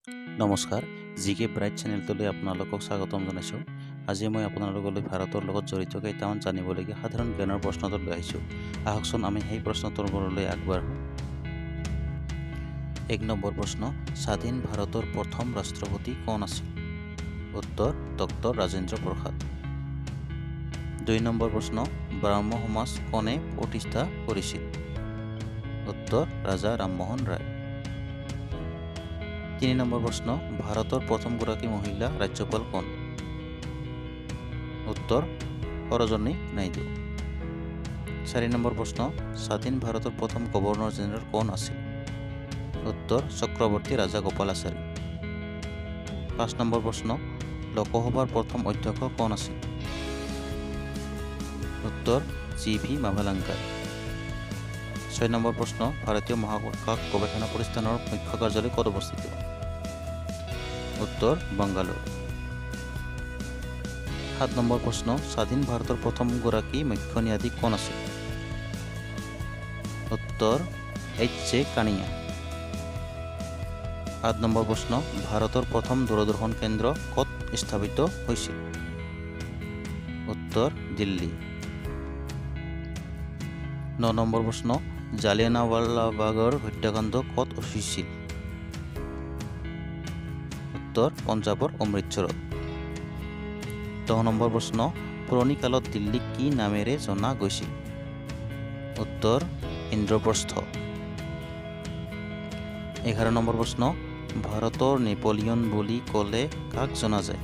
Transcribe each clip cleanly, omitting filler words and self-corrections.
নমস্কাৰ, জিকে ব্ৰাইট চেনেলটোলৈ আপোনালোকক স্বাগতম জনাইছোঁ। আজি মই আপোনালোকলৈ ভাৰতৰ লগত জড়িত কেইটামান জানিবলগীয়া সাধাৰণ জ্ঞানৰ প্ৰশ্নোত্তৰ লৈ আহিছোঁ। আহকচোন আমি সেই প্ৰশ্নোত্তৰবোৰলৈ আগবাঢ়োঁ। ১ নম্বৰ প্ৰশ্ন, স্বাধীন ভাৰতৰ প্ৰথম ৰাষ্ট্ৰপতি কোন আছিল? উত্তৰ ডক্টৰ ৰাজেন্দ্ৰ প্ৰসাদ। ২ নম্বৰ প্ৰশ্ন, ব্ৰাহ্ম সমাজ কোনে প্ৰতিষ্ঠা কৰিছিল? উত্তৰ ৰাজা ৰামমোহন ৰায়। ৩ নম্বৰ প্ৰশ্ন, ভাৰতৰ প্ৰথমগৰাকী মহিলা ৰাজ্যপাল কোন? উত্তৰ সৰোজিনী নাইডু। ৪ নম্বৰ প্ৰশ্ন, স্বাধীন ভাৰতৰ প্ৰথম গভৰ্ণৰ জেনেৰেল কোন আছিল? উত্তৰ চক্ৰৱৰ্তী ৰাজাগোপালাচাৰী। ৫ নম্বৰ প্ৰশ্ন, লোকসভাৰ প্ৰথম অধ্যক্ষ কোন আছিল? উত্তৰ জি.ভি. মাভালাংকাৰ। ৬ নম্বৰ প্ৰশ্ন, ভাৰতীয় মহাকাশ গৱেষণা প্ৰতিষ্ঠানৰ মুখ্য কাৰ্যালয় ক'ত অৱস্থিত? উত্তৰ বাংগালোৰ। ৭ নম্বৰ প্ৰশ্ন, স্বাধীন ভাৰতৰ প্ৰথমগৰাকী মুখ্য ন্যায়াধীশ কোন আছিল? উত্তৰ এইচ.জে. কানিয়া। ৮ নম্বৰ প্ৰশ্ন, ভাৰতৰ প্ৰথম দূৰদৰ্শন কেন্দ্ৰ ক'ত স্থাপিত হৈছিল? উত্তৰ দিল্লী। ৯ নম্বৰ প্ৰশ্ন, জালিয়ানৱালাবাগৰ হত্যাকাণ্ড ক'ত হৈছিল? উত্তৰ পঞ্জাৱৰ অমৃতসৰত। ১০ নম্বৰ প্ৰশ্ন, পুৰণি কালত দিল্লীক কি নামেৰে জনা গৈছিল? উত্তৰ ইন্দ্ৰপ্ৰস্থ। ১১ নম্বৰ প্ৰশ্ন, ভাৰতৰ নেপোলিয়ন বুলি ক'লে কাক জনা যায়?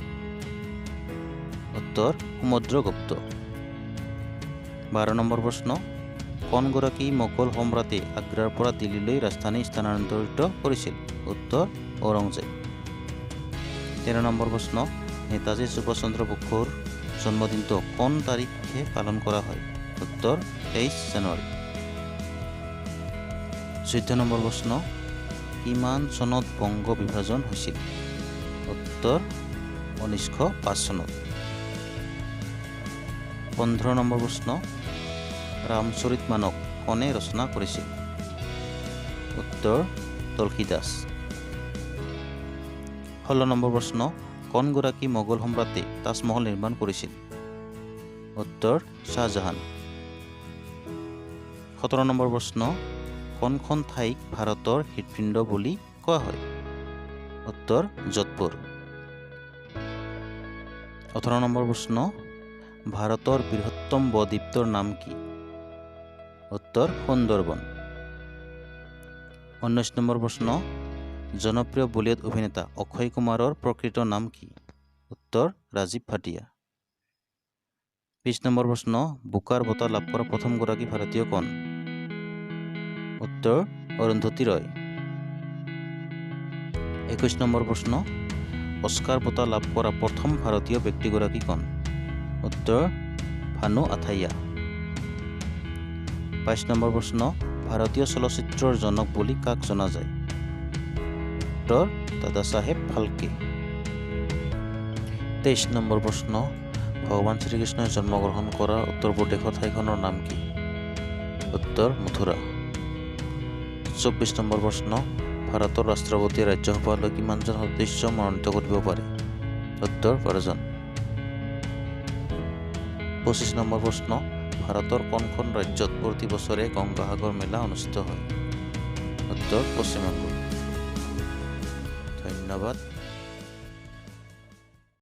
উত্তৰ সমুদ্ৰগুপ্ত। ১২ নম্বৰ প্ৰশ্ন, কোনগৰাকী মোগল সম্ৰাটে আগ্ৰাৰ পৰা দিল্লীলৈ ৰাজধানী স্থানান্তৰিত কৰিছিল? উত্তৰ ঔৰংজেব। ১৩ নম্বৰ প্ৰশ্ন, নেতাজী সুভাষ চন্দ্ৰ বসুৰ জন্মদিনটো কোন তাৰিখে পালন কৰা হয়? উত্তৰ ২৩ জানুৱাৰী। ১৪ নম্বৰ প্ৰশ্ন, কিমান চনত বংগ বিভাজন হৈছিল? উত্তৰ ১৯০৫ চনত। ১৫ নম্বৰ প্ৰশ্ন, ৰামচৰিতমানস কোনে ৰচনা কৰিছিল? উত্তৰ তুলসীদাস। ১৬ নম্বৰ প্ৰশ্ন, কোনগৰাকী মোগল সম্ৰাটে তাজমহল নিৰ্মাণ কৰিছিল? উত্তৰ শ্বাহজাহান। ১৭ নম্বৰ প্ৰশ্ন, কোনখন ঠাইক ভাৰতৰ হৃদপিণ্ড বুলি কোৱা হয়? উত্তৰ যোধপুৰ। ১৮ নম্বৰ প্ৰশ্ন, ভাৰতৰ বৃহত্তম ব-দ্বীপটোৰ নাম কি? উত্তৰ সুন্দৰবন। ১৯ নম্বৰ প্ৰশ্ন, জনপ্ৰিয় বলিউড অভিনেতা অক্ষয় কুমাৰৰ প্ৰকৃত নাম কি? উত্তৰ ৰাজীৱ ভাটিয়া। ২০ নম্বৰ প্ৰশ্ন, বুকাৰ বঁটা লাভ কৰা প্ৰথমগৰাকী ভাৰতীয় কোন? উত্তৰ অৰুন্ধতী ৰয়। ২১ নম্বৰ প্ৰশ্ন, অস্কাৰ বঁটা লাভ কৰা প্ৰথম ভাৰতীয় ব্যক্তিগৰাকী কোন? উত্তৰ ভানু আথাইয়া। ২২ নম্বৰ প্ৰশ্ন, ভাৰতীয় চলচ্চিত্ৰৰ জনক বুলি কাক জনা যায়? উত্তৰ দাদাচাহেব ফাল্কে। ২৩ নম্বৰ প্ৰশ্ন, ভগৱান শ্ৰীকৃষ্ণই জন্মগ্ৰহণ কৰা উত্তৰ প্ৰদেশৰ ঠাইখনৰ নাম কি? উত্তৰ মথুৰা। ২৪ নম্বৰ প্ৰশ্ন, ভাৰতৰ ৰাষ্ট্ৰপতিয়ে ৰাজ্যসভালৈ কিমানজন সদস্য মনোনীত কৰিব পাৰে? উত্তৰ ১২জন। ২৫ নম্বৰ প্ৰশ্ন, ভাৰতৰ কোনখন ৰাজ্যত প্ৰতি বছৰে গংগা সাগৰ মেলা অনুষ্ঠিত হয়? উত্তৰ পশ্চিমবংগ। ধন্যবাদ।